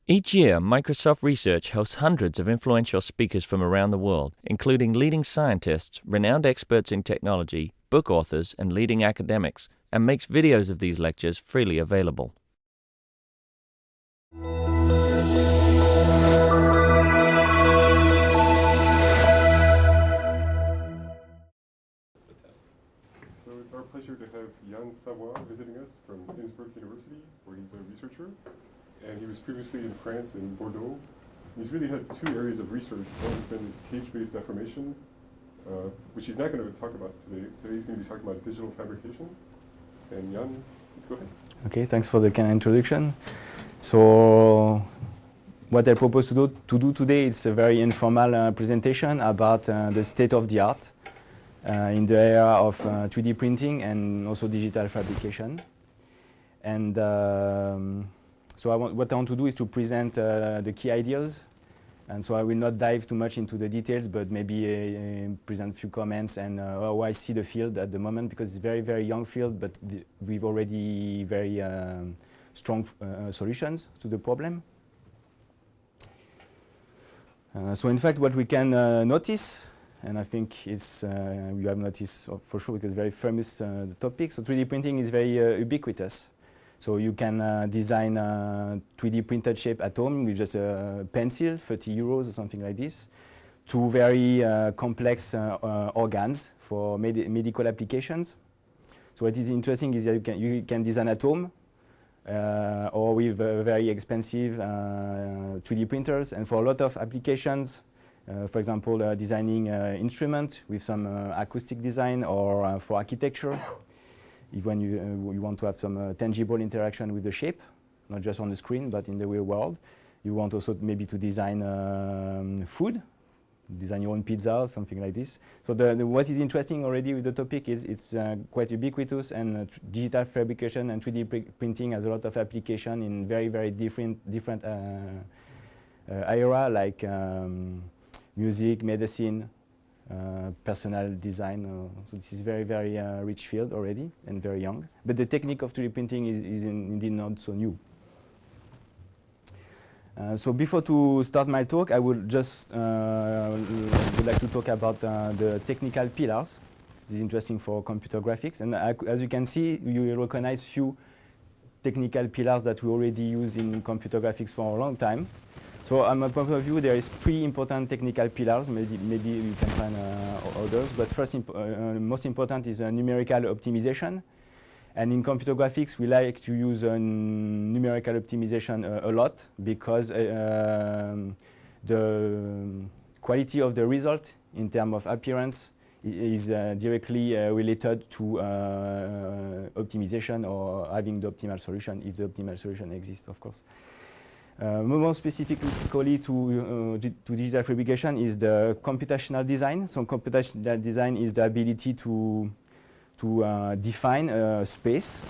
Each year, Microsoft Research hosts hundreds of influential speakers from around the world, including leading scientists, renowned experts in technology, book authors, and leading academics, and makes videos of these lectures freely available. So it's our pleasure to have Yann Savoy visiting us from Innsbruck University, where he's a researcher. And he was previously in France, in Bordeaux. He's really had two areas of research. One has been this cage-based deformation, which he's not going to talk about today. Today he's going to be talking about digital fabrication. And Yann, let's go ahead. Okay, thanks for the kind introduction. So what I propose to do today is a very informal presentation about the state of the art in the area of 3D printing and also digital fabrication. And so what I want to do is to present the key ideas. And so I will not dive too much into the details, but maybe present a few comments and how I see the field at the moment, because it's a very, very young field, but we've already very strong solutions to the problem. So in fact, what we can notice, and I think it's, you have noticed for sure because it's very famous topic, so 3D printing is very ubiquitous. So you can design a 3D printed shape at home with just a pencil, 30 euros or something like this, to very complex organs for medical applications. So what is interesting is that you can design at home or with very expensive 3D printers. And for a lot of applications, for example, designing instrument with some acoustic design or for architecture, when you want to have some tangible interaction with the shape, not just on the screen, but in the real world. You want also maybe to design food, design your own pizza or something like this. So what is interesting already with the topic is it's quite ubiquitous, and digital fabrication and 3D printing has a lot of application in very, very different area, like music, medicine, personal design. So this is very, very rich field already and very young. But the technique of 3D printing is indeed not so new. So before to start my talk, I would just would like to talk about the technical pillars. This is interesting for computer graphics. And as you can see, you will recognize few technical pillars that we already use in computer graphics for a long time. So on my point of view, there is three important technical pillars. Maybe you can find others, but first, most important is numerical optimization. And in computer graphics, we like to use numerical optimization a lot, because the quality of the result in terms of appearance is directly related to optimization or having the optimal solution, if the optimal solution exists, of course. More specifically to digital fabrication is the computational design. So computational design is the ability to define a space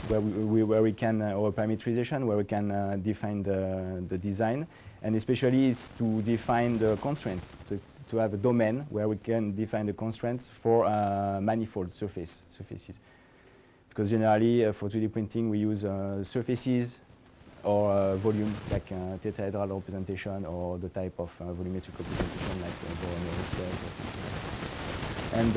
where we can, or parameterization, where we can define the design, and especially is to define the constraints. So it's to have a domain where we can define the constraints for manifold surfaces. Because generally for 3D printing we use surfaces or volume, like tetrahedral representation, or the type of volumetric representation like Voronoi cells or something.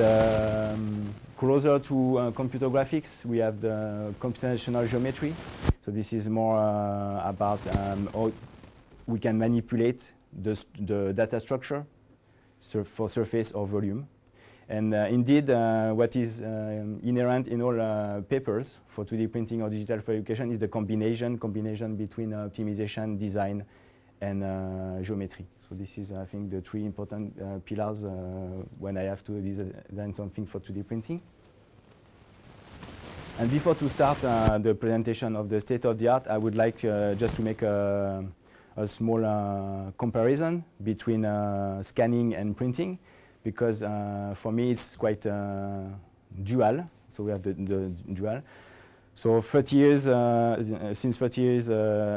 And closer to computer graphics, we have the computational geometry. So this is more about how we can manipulate the data structure for surface or volume. And indeed, what is inherent in all papers for 2D printing or digital fabrication is the combination between optimization, design, and geometry. So this is, I think, the three important pillars when I have to design something for 2D printing. And before to start the presentation of the state of the art, I would like just to make a small comparison between scanning and printing, because for me it's quite dual. So we have the dual. So 30 years, since 30 years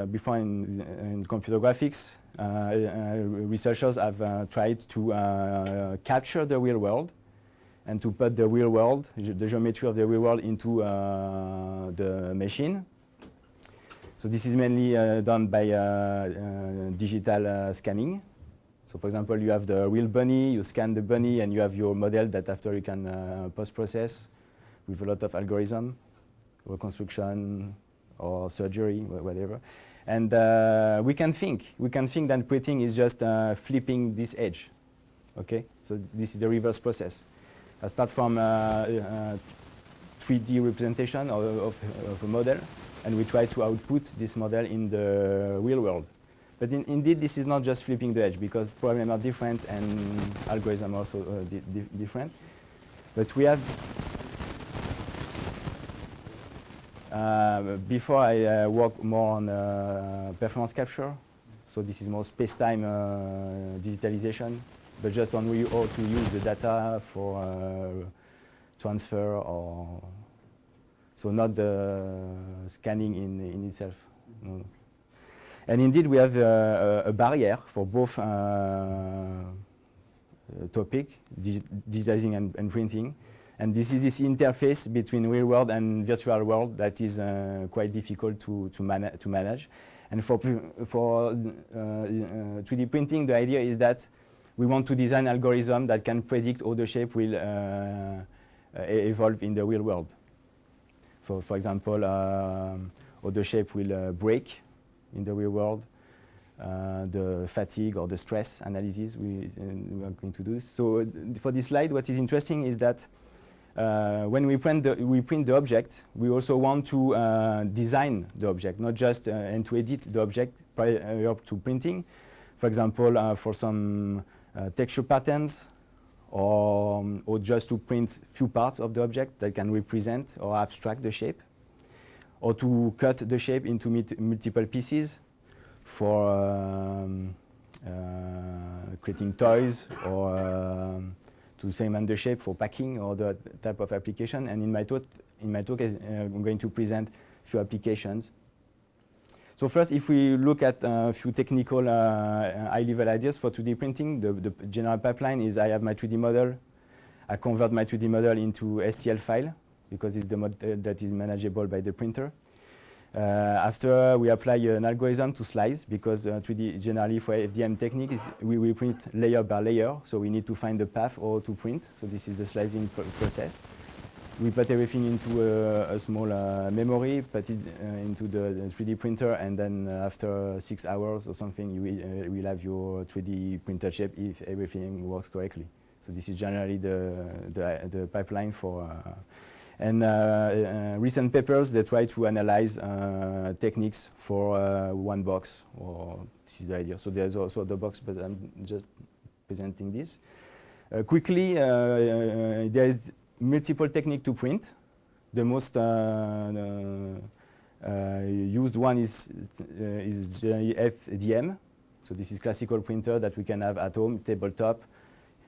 before in computer graphics, researchers have tried to capture the real world and to put the real world, the geometry of the real world, into the machine. So So this is mainly done by digital scanning. So for example, you have the real bunny, you scan the bunny, and you have your model that after you can post-process with a lot of algorithm, reconstruction or surgery, whatever. And we can think that printing is just flipping this edge. Okay, so this is the reverse process. I start from 3D representation of a model, and we try to output this model in the real world. But indeed, this is not just flipping the edge, because problems are different and algorithms are also different. But we have, before I work more on performance capture, so this is more space-time digitalization, but just on how to use the data for transfer, or so not the scanning in itself. No. And indeed, we have a barrier for both topic, digitizing and printing. And this is this interface between real world and virtual world that is quite difficult to manage. And for 3D printing, the idea is that we want to design algorithm that can predict how the shape will evolve in the real world. For example, how the shape will break in the real world, the fatigue or the stress analysis we are going to do. So for this slide, what is interesting is that when we print the object, we also want to design the object, not just and to edit the object prior to printing. For example, for some texture patterns, or just to print few parts of the object that can represent or abstract the shape, or to cut the shape into multiple pieces for creating toys, or to segment the shape for packing or the type of application. And in my talk, I'm going to present few applications. So first, if we look at a few technical high-level ideas for 2D printing, the general pipeline is I have my 3D model. I convert my 3D model into STL file, because it's the model that is manageable by the printer. After, we apply an algorithm to slice, because 3D generally for FDM technique, we print layer by layer, so we need to find the path or to print. So this is the slicing process. We put everything into a small memory, put it into the 3D printer, and then after 6 hours or something, you will have your 3D printed shape if everything works correctly. So this is generally the pipeline for. Recent papers, they try to analyze techniques for one box, or this is the idea. So there's also the box, but I'm just presenting this. Quickly, there is multiple techniques to print. The most used one is generally FDM. So this is classical printer that we can have at home, tabletop.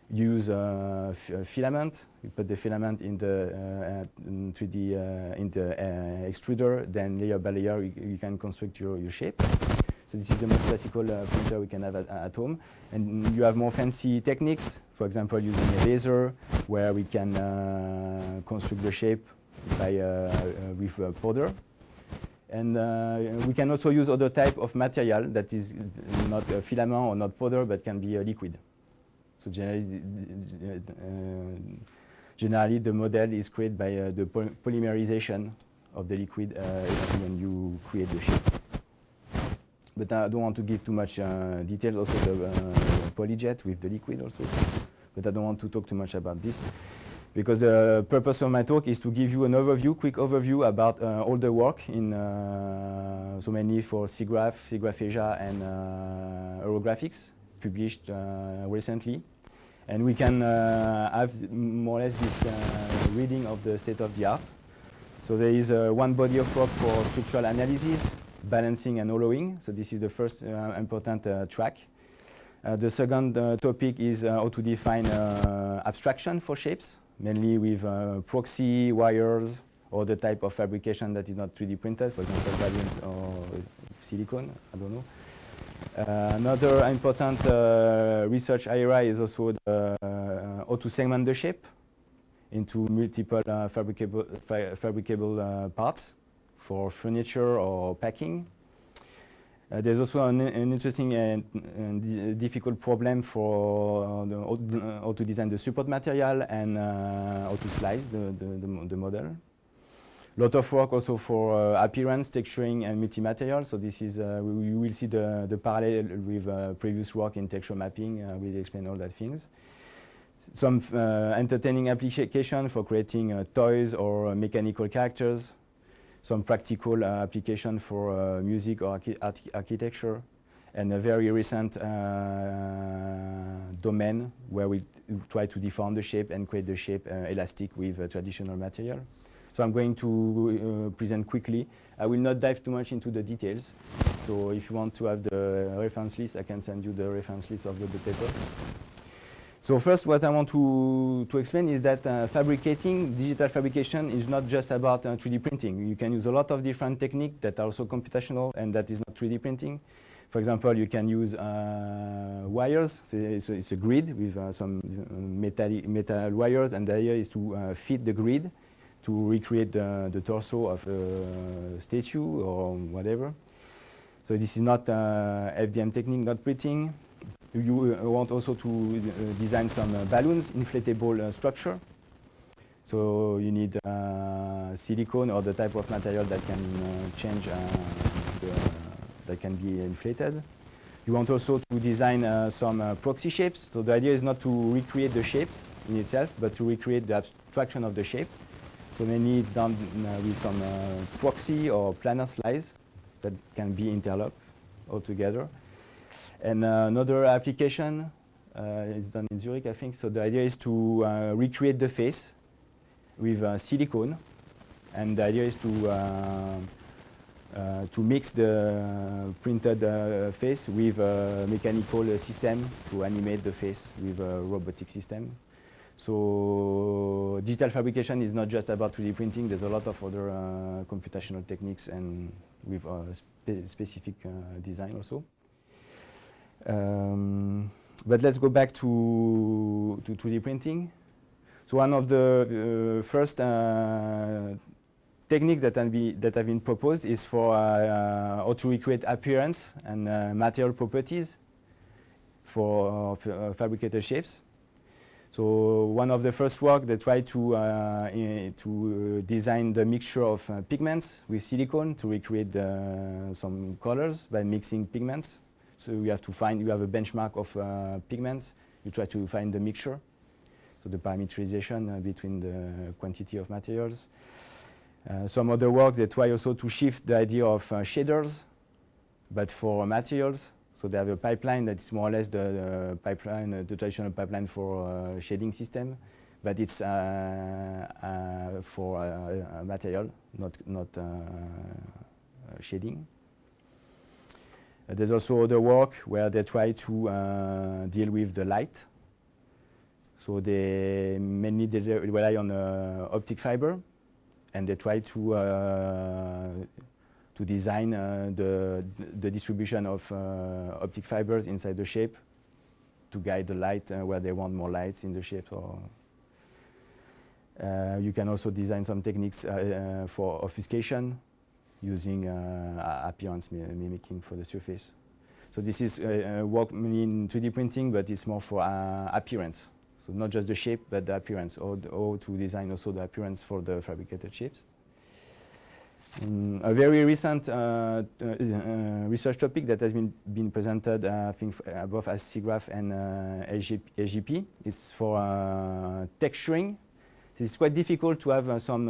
Use filament. You put the filament in the 3D in the extruder. Then layer by layer, you can construct your shape. So this is the most classical printer we can have at home. And you have more fancy techniques. For example, using a laser, where we can construct the shape by with powder. And we can also use other type of material that is not a filament or not powder, but can be a liquid. So generally, the model is created by the polymerization of the liquid when you create the shape. But I don't want to give too much details. Also, the polyjet with the liquid also. But I don't want to talk too much about this, because the purpose of my talk is to give you an overview, quick overview about all the work in, so mainly for SIGGRAPH, SIGGRAPH Asia, and Eurographics, published recently. And we can have more or less this reading of the state of the art. So there is one body of work for structural analysis, balancing and hollowing. So this is the first important track. The second topic is how to define abstraction for shapes, mainly with proxy, wires, or the type of fabrication that is not 3D printed, for example, balloons or silicone, I don't know. Another important research area is also how to segment the shape into multiple fabricable parts for furniture or packing. There's also an interesting and difficult problem for how to design the support material and how to slice the model. A lot of work also for appearance, texturing, and multi-material. So this is, we will see the parallel with previous work in texture mapping. We'll explain all that things. Some entertaining application for creating toys or mechanical characters. Some practical application for music or architecture, and a very recent domain where we try to deform the shape and create the shape elastic with traditional material. So I'm going to present quickly. I will not dive too much into the details. So if you want to have the reference list, I can send you the reference list of the paper. So first, what I want to explain is that digital fabrication is not just about 3D printing. You can use a lot of different techniques that are also computational and that is not 3D printing. For example, you can use wires. So it's a grid with some metal wires, and the idea is to fit the grid to recreate the torso of a statue or whatever. So this is not FDM technique, not printing. You want also to design some balloons, inflatable structure. So you need silicone or the type of material that can change, that can be inflated. You want also to design some proxy shapes. So the idea is not to recreate the shape in itself, but to recreate the abstraction of the shape. So mainly it's done with some proxy or planar slice that can be interlocked altogether. And another application is done in Zurich, I think. So the idea is to recreate the face with silicone, and the idea is to mix the printed face with a mechanical system to animate the face with a robotic system. So digital fabrication is not just about 3D printing. There's a lot of other computational techniques and with specific design also. But let's go back to 3D printing. So one of the first techniques that have been proposed is for how to recreate appearance and material properties for fabricated shapes. So one of the first work they tried to design the mixture of pigments with silicone to recreate some colors by mixing pigments. So you have a benchmark of pigments. You try to find the mixture, so the parameterization between the quantity of materials. Some other works, they try also to shift the idea of shaders, but for materials. So they have a pipeline that's more or less the pipeline, the traditional pipeline for shading system, but it's for material, not shading. There's also other work where they try to deal with the light. So they mainly rely on optic fiber, and they try to design the distribution of optic fibers inside the shape to guide the light where they want more lights in the shape. Or you can also design some techniques for obfuscation, using appearance mimicking for the surface. So this is work mainly in 3D printing, but it's more for appearance. So not just the shape, but the appearance, or to design also the appearance for the fabricated shapes. A very recent research topic that has been presented, I think, both as SIGGRAPH and SGP is for texturing. It's quite difficult to have some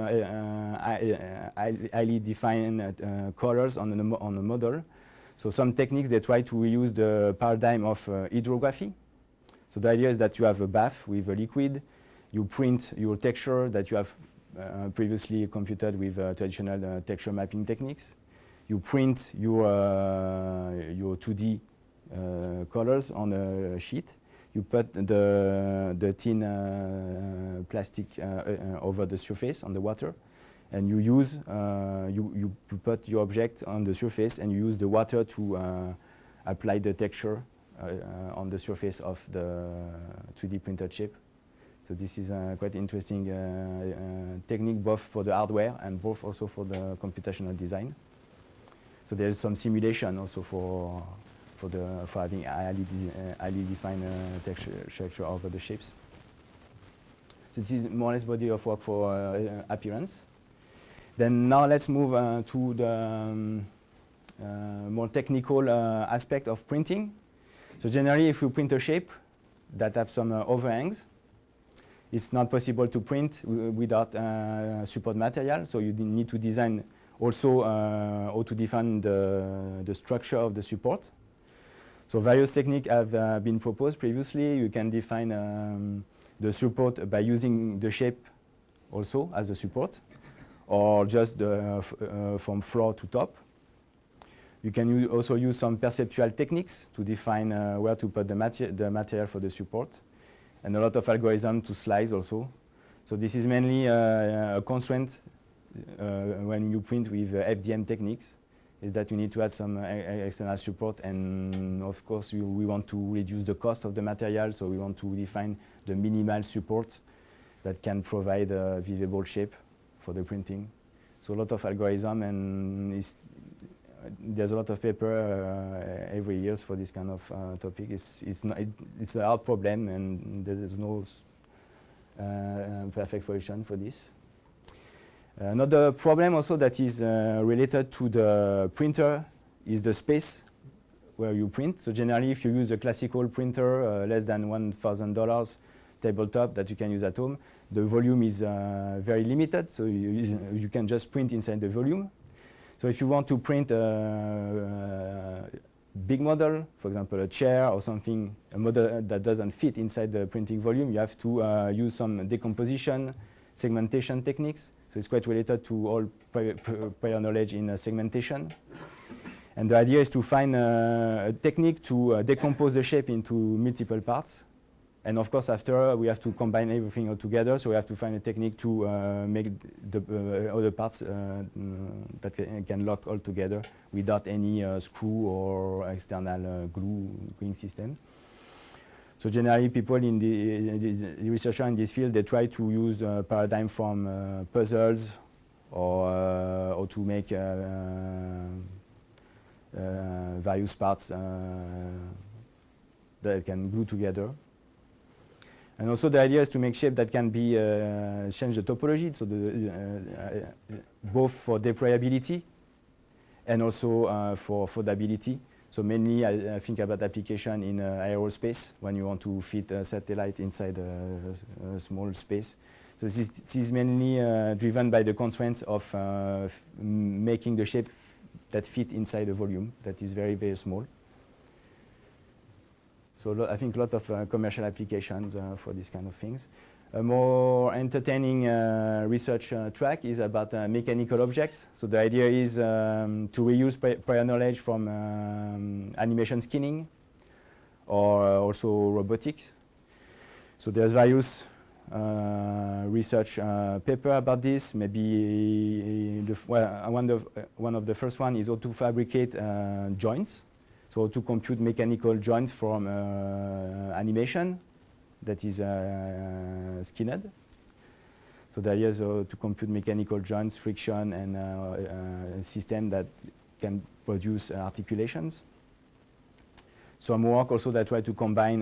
highly defined colors on a model. So some techniques, they try to reuse the paradigm of hydrography. So the idea is that you have a bath with a liquid, you print your texture that you have previously computed with traditional texture mapping techniques. You print your 2D colors on a sheet. You put the thin plastic over the surface on the water, and you use you put your object on the surface, and you use the water to apply the texture on the surface of the 3D printed shape. So this is a quite interesting technique, both for the hardware and both also for the computational design. So there's some simulation also for having highly defined texture structure over the shapes. So this is more or less body of work for appearance. Then now let's move to the more technical aspect of printing. So generally, if you print a shape that have some overhangs, it's not possible to print without support material. So you need to design also how to define the structure of the support. So various techniques have been proposed previously. You can define the support by using the shape also as a support, or just from floor to top. You can also use some perceptual techniques to define where to put the material for the support, and a lot of algorithm to slice also. So this is mainly a constraint when you print with FDM techniques, is that you need to add some external support, and of course we want to reduce the cost of the material, so we want to define the minimal support that can provide a viewable shape for the printing. So a lot of algorithm, and there's a lot of paper every year for this kind of topic. It's a hard problem, and there is no perfect solution for this. Another problem also that is related to the printer is the space where you print. So generally, if you use a classical printer, less than $1,000 tabletop that you can use at home, the volume is very limited, so you can just print inside the volume. So if you want to print a big model, for example a chair or something, a model that doesn't fit inside the printing volume, you have to use some decomposition, segmentation techniques. So it's quite related to all prior knowledge in segmentation. And the idea is to find a technique to decompose the shape into multiple parts. And of course, after we have to combine everything all together, so we have to find a technique to make the other parts that can lock all together without any screw or external gluing system. So generally, people in the researcher in this field, they try to use a paradigm from puzzles or to make various parts that can glue together. And also the idea is to make shape that can be change the topology, so both for deployability and also for affordability. So mainly I think about application in aerospace when you want to fit a satellite inside a small space. So this is mainly driven by the constraints of making the shape that fit inside a volume that is very, very small. So I think a lot of commercial applications for these kind of things. A more entertaining research track is about mechanical objects. So the idea is to reuse prior knowledge from animation skinning or also robotics. So there's various research paper about this. Maybe one of the first one is how to fabricate joints. So to compute mechanical joints from animation that is skinned. So the idea is to compute mechanical joints, friction, and a system that can produce articulations. Some work also that try to combine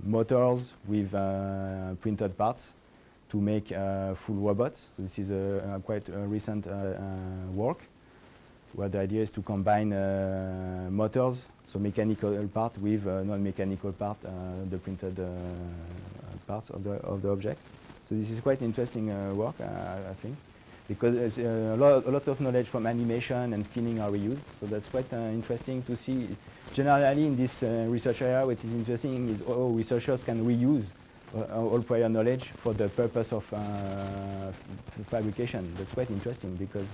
motors with printed parts to make full robots. So this is a quite recent work, where the idea is to combine motors, so mechanical part with non-mechanical part, the printed parts of the objects. So this is quite interesting work, I think, because a lot of knowledge from animation and skinning are reused. So that's quite interesting to see. Generally, in this research area, what is interesting is how researchers can reuse all prior knowledge for the purpose of fabrication. That's quite interesting because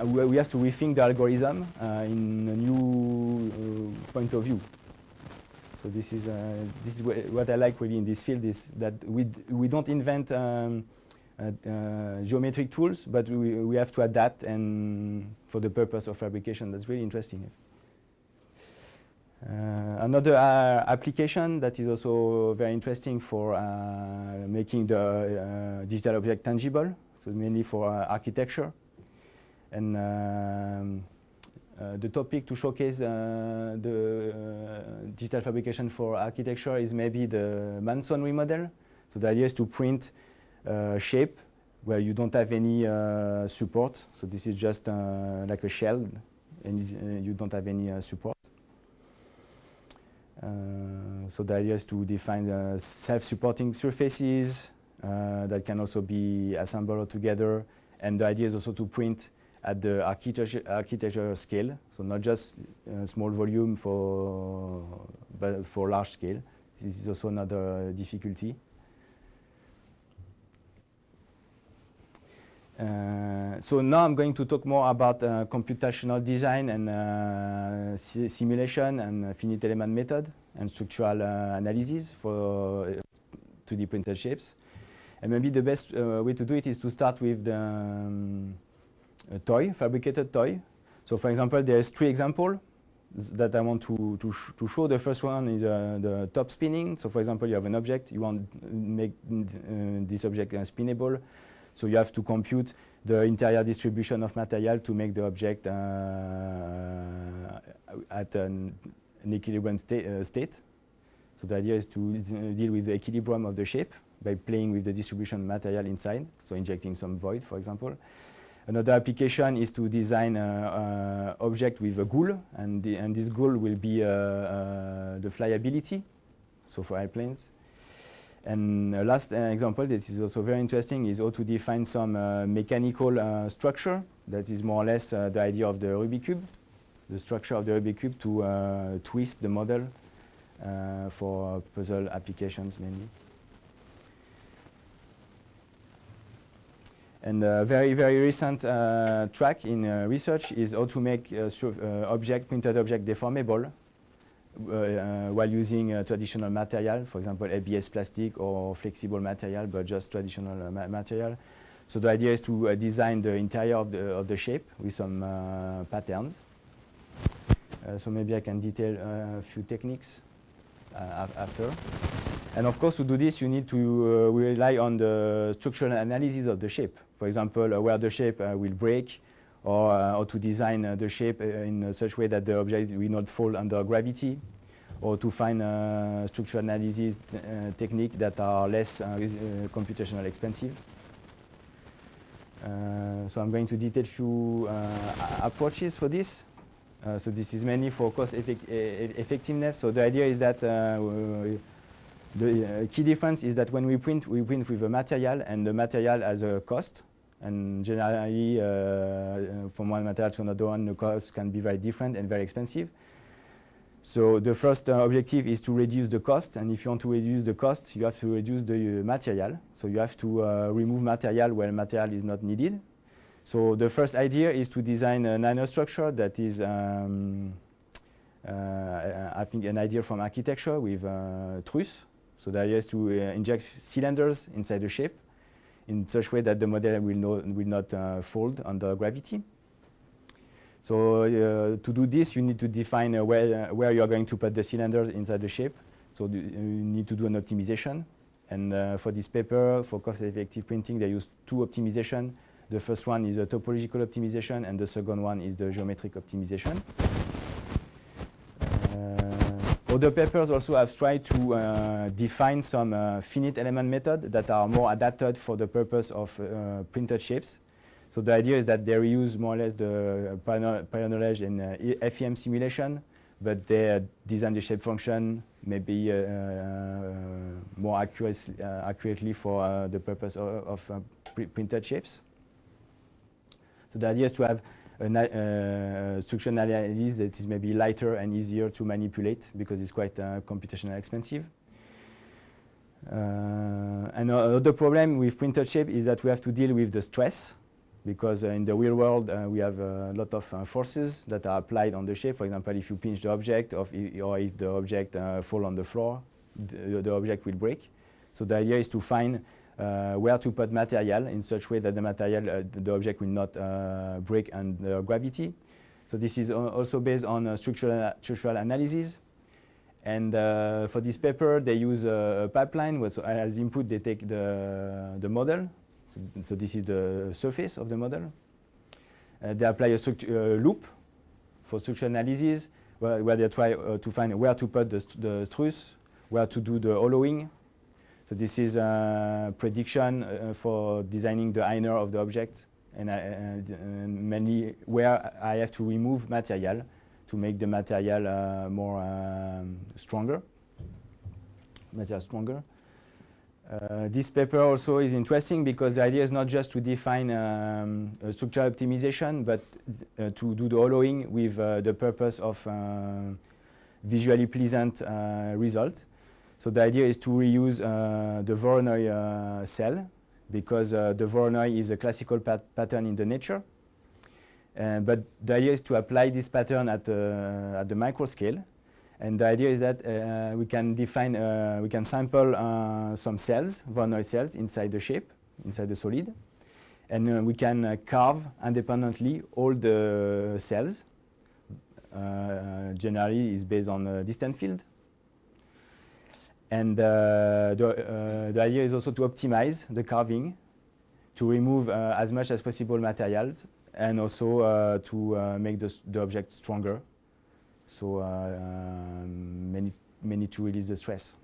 we have to rethink the algorithm in a new point of view. So this is what I like really in this field, is that we don't invent geometric tools, but we have to adapt and for the purpose of fabrication. That's really interesting. Another application that is also very interesting for making the digital object tangible, so mainly for architecture. And the topic to showcase the digital fabrication for architecture is maybe the masonry model. So the idea is to print shape where you don't have any support. So this is just like a shell, and you don't have any support. So the idea is to define self-supporting surfaces that can also be assembled together. And the idea is also to print at the architecture scale, so not just small volume but for large scale. This is also another difficulty. So now I'm going to talk more about computational design and simulation and finite element method and structural analysis for 2D printed shapes. And maybe the best way to do it is to start with the fabricated toy. So for example, there's 3 examples that I want to show. The first one is the top spinning. So for example, you have an object, you want to make this object spinnable. So you have to compute the interior distribution of material to make the object at an equilibrium state. So the idea is to deal with the equilibrium of the shape by playing with the distribution of material inside, so injecting some void, for example. Another application is to design an object with a goal, and this goal will be the flyability, so for airplanes. And a last example that is also very interesting is how to define some mechanical structure that is more or less the idea of the Rubik's Cube, the structure of the Rubik's Cube to twist the model for puzzle applications mainly. And a very, very recent track in research is how to make printed object deformable while using traditional material, for example, ABS plastic or flexible material, but just traditional material. So the idea is to design the interior of the shape with some patterns. So maybe I can detail a few techniques after. And of course, to do this, you need to rely on the structural analysis of the shape. For example, where the shape will break, or how to design the shape in such way that the object will not fall under gravity, or to find structural analysis techniques that are less computationally expensive. So I'm going to detail a few approaches for this. So this is mainly for cost effectiveness. So the idea is that the key difference is that when we print with a material, and the material has a cost. And generally, from one material to another one, the cost can be very different and very expensive. So the first objective is to reduce the cost. And if you want to reduce the cost, you have to reduce the material. So you have to remove material where material is not needed. So the first idea is to design a nanostructure that is, I think, an idea from architecture with truss. So the idea is to inject cylinders inside the shape in such way that the model will not fold under gravity. So to do this, you need to define where you are going to put the cylinders inside the shape. So you need to do an optimization. And for this paper, for cost-effective printing, they use 2 optimizations. The first one is a topological optimization, and the second one is the geometric optimization. Other papers also have tried to define some finite element methods that are more adapted for the purpose of printed shapes. So the idea is that they reuse more or less the prior knowledge in FEM simulation, but they design the shape function maybe more accurately for the purpose of printed shapes. So the idea is to have a structural analysis that is maybe lighter and easier to manipulate because it's quite computationally expensive. Another problem with printed shape is that we have to deal with the stress, because in the real world we have a lot of forces that are applied on the shape. For example, if you pinch the object or if the object falls on the floor, the object will break. So the idea is to find where to put material in such way that the object will not break under gravity. So this is also based on structural analysis. And for this paper, they use a pipeline. So as input, they take the model. So this is the surface of the model. They apply a loop for structure analysis, where they try to find where to put the truth, where to do the hollowing. So this is a prediction for designing the inner of the object, and mainly where I have to remove material to make the material more stronger. This paper also is interesting because the idea is not just to define structural optimization, but to do the hollowing with the purpose of visually pleasant result. So the idea is to reuse the Voronoi cell, because the Voronoi is a classical pattern in the nature. But the idea is to apply this pattern at the micro scale. And the idea is that we can sample some cells, Voronoi cells, inside the shape, inside the solid. And we can carve independently all the cells. Generally, it's based on a distant field. And the idea is also to optimize the carving, to remove as much as possible materials, and also to make the object stronger. So mainly to release the stress.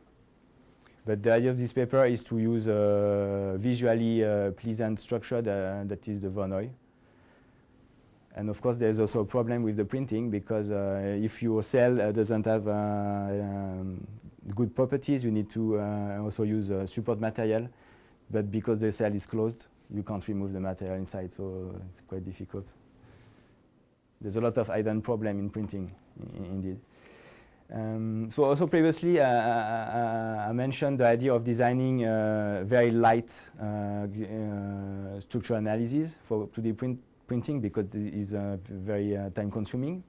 But the idea of this paper is to use a visually pleasant structure that is the Voronoi. And of course, there's also a problem with the printing, because if your cell doesn't have good properties, you need to also use support material. But because the cell is closed, you can't remove the material inside, so it's quite difficult. There's a lot of hidden problem in printing, indeed. So also previously, I mentioned the idea of designing very light structural analysis for 2D printing, because it is very time-consuming.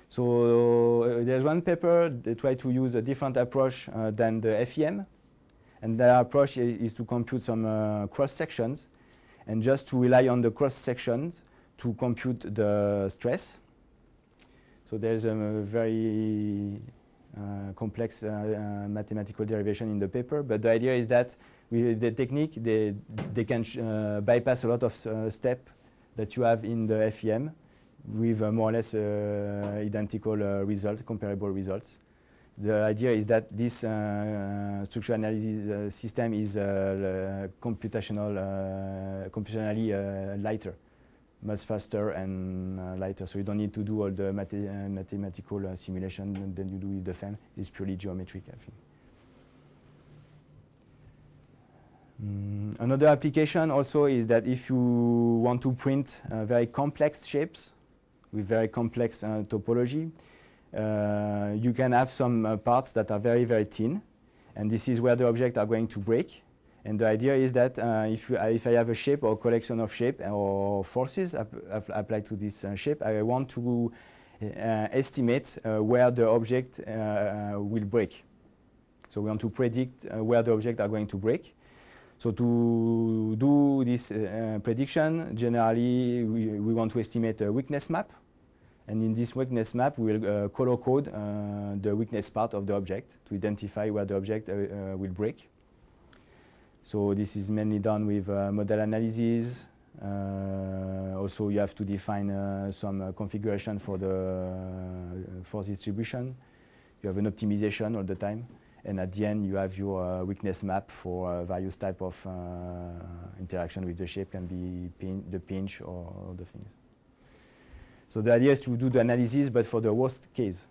So there's one paper that tried to use a different approach than the FEM, and the approach is to compute some cross sections, and just to rely on the cross sections to compute the stress. So there's a very complex mathematical derivation in the paper, but the idea is that with the technique, they can bypass a lot of steps that you have in the FEM with more or less identical results, comparable results. The idea is that this structural analysis system is computationally lighter, much faster and lighter. So you don't need to do all the mathematical simulation than you do with the FEM. It's purely geometric, I think. Another application also is that if you want to print very complex shapes with very complex topology, you can have some parts that are very, very thin, and this is where the objects are going to break. And the idea is that if I have a shape or a collection of shape or forces applied to this shape, I want to estimate where the object will break. So we want to predict where the objects are going to break. So to do this prediction, generally we want to estimate a weakness map. And in this weakness map, we will color code the weakness part of the object to identify where the object will break. So this is mainly done with model analysis. Also, you have to define some configuration for the force distribution. You have an optimization all the time. And at the end, you have your weakness map for various type of interaction with the shape, can be the pinch or other things. So the idea is to do the analysis, but for the worst case.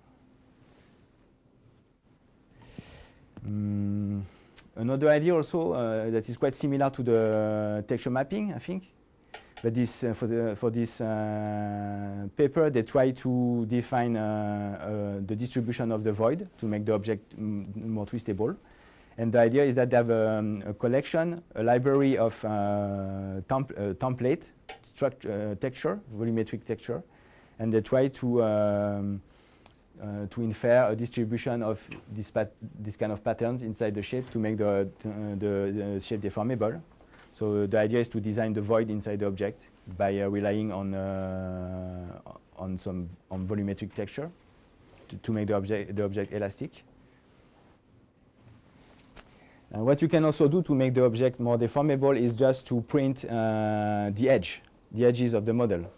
Another idea also that is quite similar to the texture mapping, I think. But this, for this paper, they try to define the distribution of the void to make the object more twistable. And the idea is that they have a collection, a library of template, texture, volumetric texture, and they try to infer a distribution of this kind of patterns inside the shape to make the shape deformable. So the idea is to design the void inside the object by relying on volumetric texture to make the object elastic. What you can also do to make the object more deformable is just to print the edges of the model.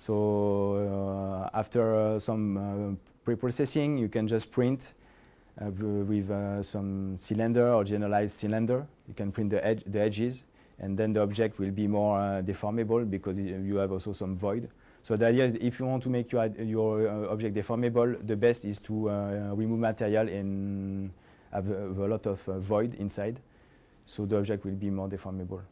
So after some pre-processing, you can just print with some cylinder or generalized cylinder. You can print the edges, and then the object will be more deformable because you have also some void. So the idea is if you want to make your object deformable, the best is to remove material and have a lot of void inside, so the object will be more deformable.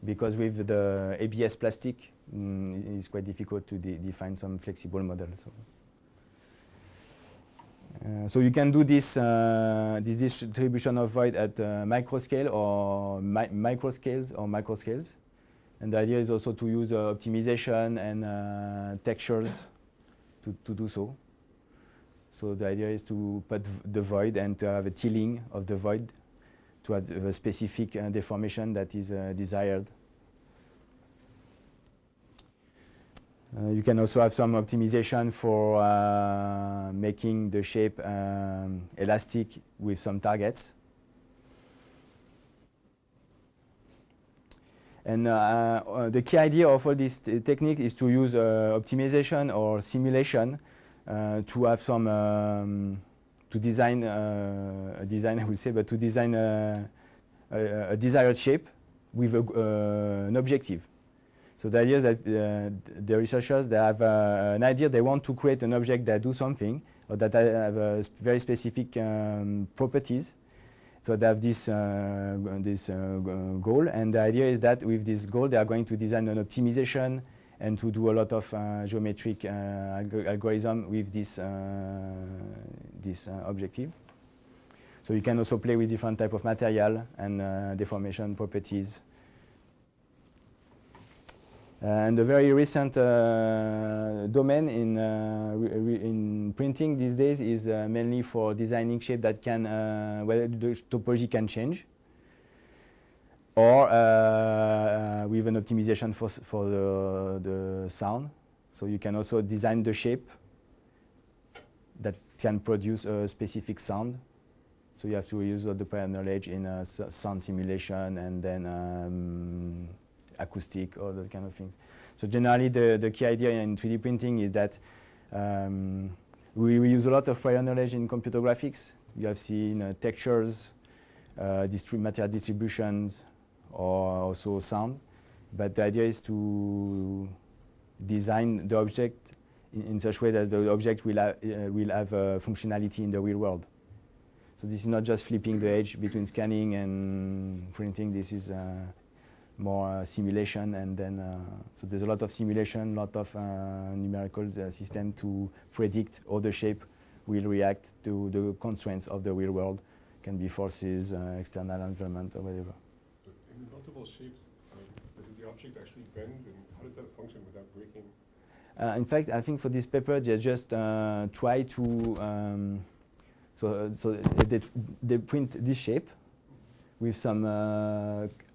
Because with the ABS plastic, it's quite difficult to define some flexible model. So you can do this distribution of void at micro scale or micro scales or macro scales. And the idea is also to use optimization and textures to do so. So the idea is to put the void and to have a tilling of the void to have a specific deformation that is desired. You can also have some optimization for making the shape elastic with some targets. And the key idea of all this technique is to use optimization or simulation to have some to design a design, I would say, but to design a desired shape with an objective. So the idea is that the researchers, they have an idea, they want to create an object that do something or that have very specific properties. So they have this goal, and the idea is that with this goal, they are going to design an optimization and to do a lot of geometric algorithm with this objective. So you can also play with different type of material and deformation properties. And a very recent domain in printing these days is mainly for designing shape that can, where the topology can change, or with an optimization for the sound. So you can also design the shape that can produce a specific sound. So you have to use the prior knowledge in sound simulation and then acoustic or that kind of things. So generally the key idea in 3D printing is that we use a lot of prior knowledge in computer graphics. You have seen textures, material distributions, or also sound. But the idea is to design the object in such a way that the object will have functionality in the real world. So this is not just flipping the edge between scanning and printing. This is more simulation, and then so there's a lot of simulation, a lot of numerical system to predict how the shape will react to the constraints of the real world. Can be forces, external environment, or whatever. But in multiple shapes, does the object actually bend, and how does that function without breaking? In fact, I think for this paper, they just try to so they print this shape with some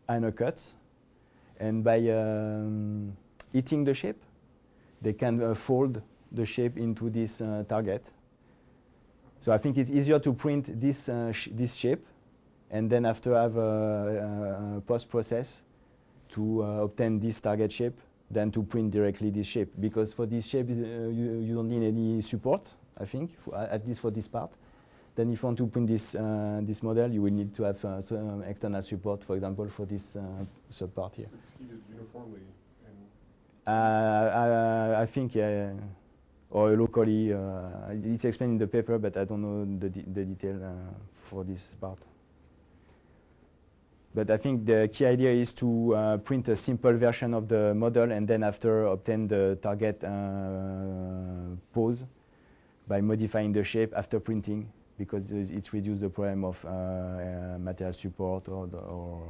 inner cuts. And by eating the shape, they can fold the shape into this target. So I think it's easier to print this shape, and then after have a post-process to obtain this target shape than to print directly this shape. Because for this shape, you don't need any support, I think, at least for this part. Then if you want to print this model, you will need to have some external support, for example, for this sub-part here. It's heated uniformly. I think, yeah, or locally. It's explained in the paper, but I don't know the detail for this part. But I think the key idea is to print a simple version of the model and then after obtain the target pose by modifying the shape after printing, because it reduces the problem of material support or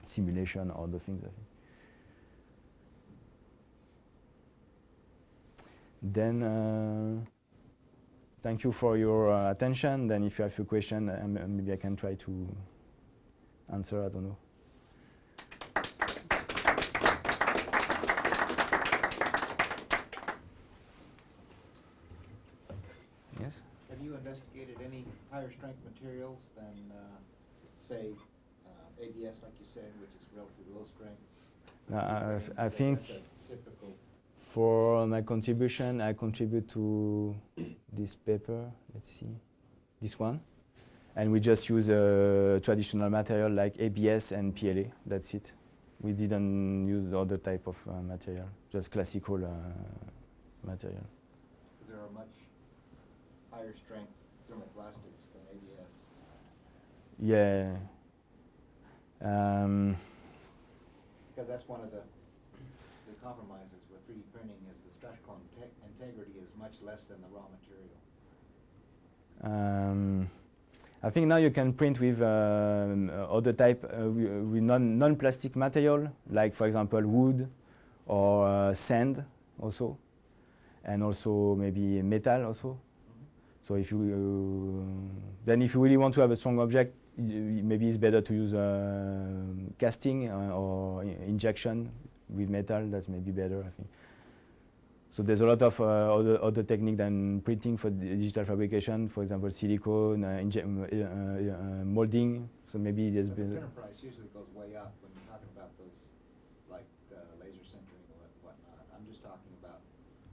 simulation or the things. I think. Then thank you for your attention. Then if you have a question, maybe I can try to answer. I don't know. Yes? Have you investigated any higher strength materials than, say, ABS, like you said, which is relatively low strength? I think That's a typical. for my contribution, I contribute to this paper. Let's see, this one. And we just use a traditional material like ABS and PLA. That's it. We didn't use the other type of material, just classical material. Because there are much higher strength thermoplastics than ABS. Yeah. Because that's one of the compromises with 3D printing is the structural integrity is much less than the raw material. I think now you can print with other type, with non-plastic material, like for example wood or sand also, and also maybe metal also. So if you then if you really want to have a strong object, maybe it's better to use casting or injection with metal. That's maybe better, I think. So there's a lot of other technique than printing for digital fabrication. For example, silicone, molding. So maybe there's But the been. printer price usually goes way up when you're talking about those like laser sintering or whatnot. I'm just talking about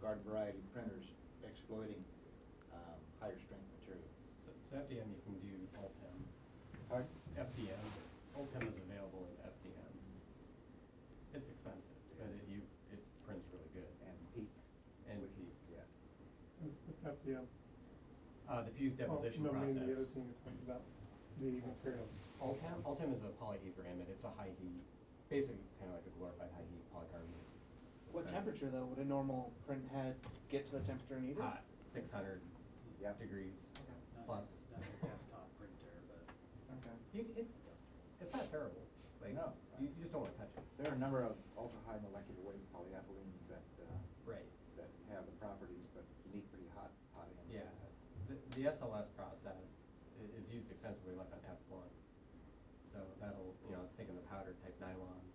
garden variety printers exploiting higher strength materials. So FDM you can do Ultem. Pardon? FDM. Ultem is available in FDM. It's expensive, but it prints really good. And peak. And Which- peak. Yeah. What's FDM? The fused deposition Oh, no, I mean the other process. thing you're talking about, the material. Ultem is a polyether image. It's a high heat, basically kind of like a glorified high heat polycarbonate. What temperature though would a normal print head get to the temperature needed? Hot, 600 Yep. degrees Okay. plus. Not a desktop printer, but Okay. It's not terrible. Like, No. you just don't want to touch it. There are a number of ultra-high molecular weight polyethylenes that Right. that have the properties, but you need pretty hot ends. Yeah. The SLS process is used extensively like on F1. So that'll, it's taking the powder type nylons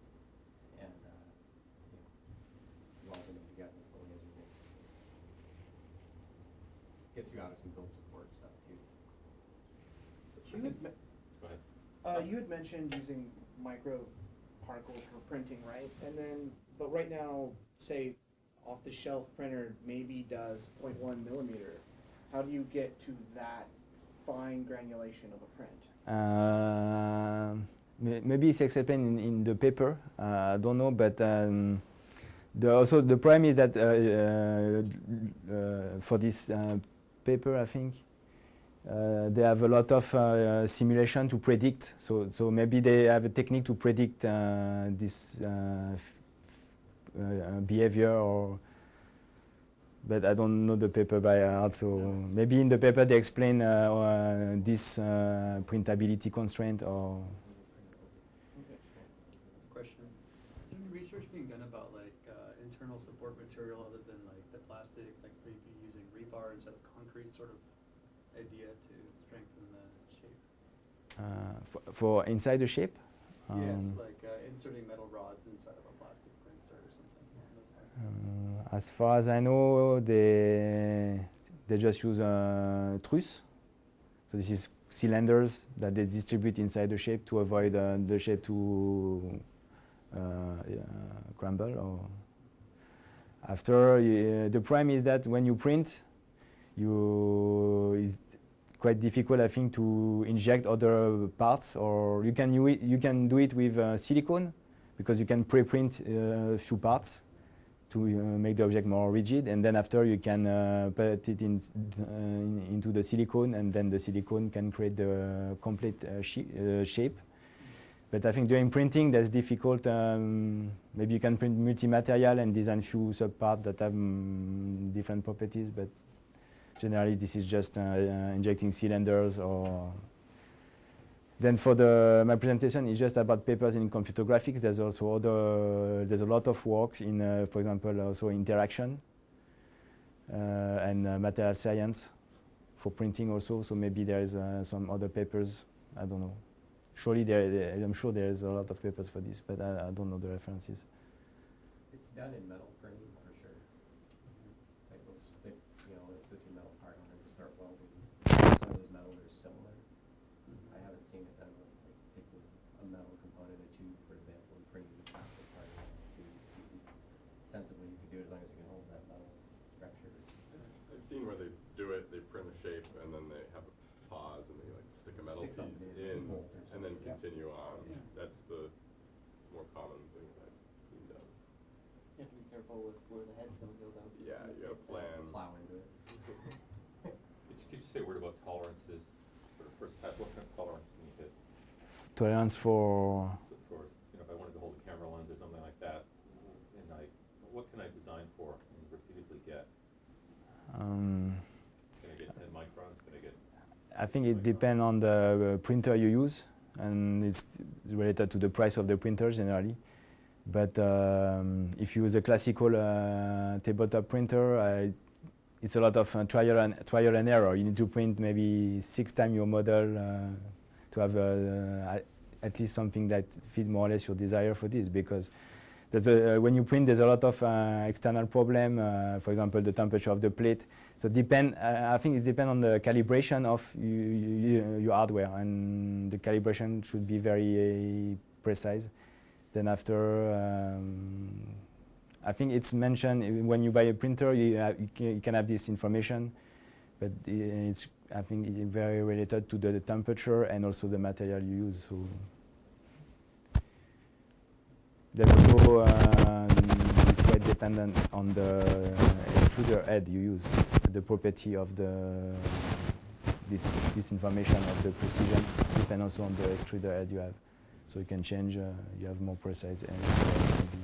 and, welding them together with the laser basically. Gets you out of some build support stuff too. You had, Go ahead. you had mentioned using micro particles for printing, right? And then, but right now, say, off-the-shelf printer maybe does 0.1 millimeter. How do you get to that fine granulation of a print? Maybe it's explained in the paper. I don't know, but also the problem is that for this paper, I think they have a lot of simulation to predict. So maybe they have a technique to predict this behavior, or. But I don't know the paper by heart, so maybe in the paper they explain this printability constraint or. question. Is there any research being done about like internal support material other than like the plastic, like maybe using rebar instead of concrete, sort of idea to strengthen the shape? For inside the shape? Yes, like inserting metal rods inside of a plastic printer or something along those lines. As far as I know, they just use truss. So this is cylinders that they distribute inside the shape to avoid the shape to crumble. Or after, the problem is that when you print, it's quite difficult, I think, to inject other parts. Or you can do it with silicone, because you can pre-print a few parts to make the object more rigid, and then after you can put it into the silicone, and then the silicone can create the complete shape. But I think during printing that's difficult. Maybe you can print multi-material and design few sub-parts that have different properties, but generally this is just injecting cylinders. Or then for my presentation is just about papers in computer graphics. There's also there's a lot of work in, for example, also interaction and material science for printing also. So maybe there is some other papers. I don't know. Surely I'm sure there is a lot of papers for this, but I don't know the references. It's done in metal printing for sure. Like they'll stick, existing metal part on it to start welding. Some of those metals are similar. I haven't seen it done with like taking a metal component, a tube, for example, and printing the plastic part. seen where they do it, they print a shape, and then they have a pause, and they like stick a metal Stick something piece in, in, bolt or and then something. continue on. Yeah. That's the more common thing I've seen done. You have to be careful with where the head's gonna go though. 'cause Yeah, can you gotta get, plan. Plow into it. Could you say a word about tolerances? Sort of first pass, what kind of tolerance can you hit? Tolerance for So for, if I wanted to hold a camera lens or something like that, and what can I design for and repeatedly get? Can I get 10 microns? Can I get? I think it depends on the printer you use, and it's related to the price of the printer generally. But if you use a classical tabletop printer, it's a lot of trial and error. You need to print maybe 6 times your model to have at least something that fits more or less your desire for this. Because when you print, there's a lot of external problem. For example, the temperature of the plate. So I think it depends on the calibration of your hardware, and the calibration should be very precise. Then after, I think it's mentioned when you buy a printer, you can have this information, but it's I think it's very related to the temperature and also the material you use. So then also it's quite dependent on the extruder head you use, the property of this information of the precision depends also on the extruder head you have. So you can change, you have more precise and maybe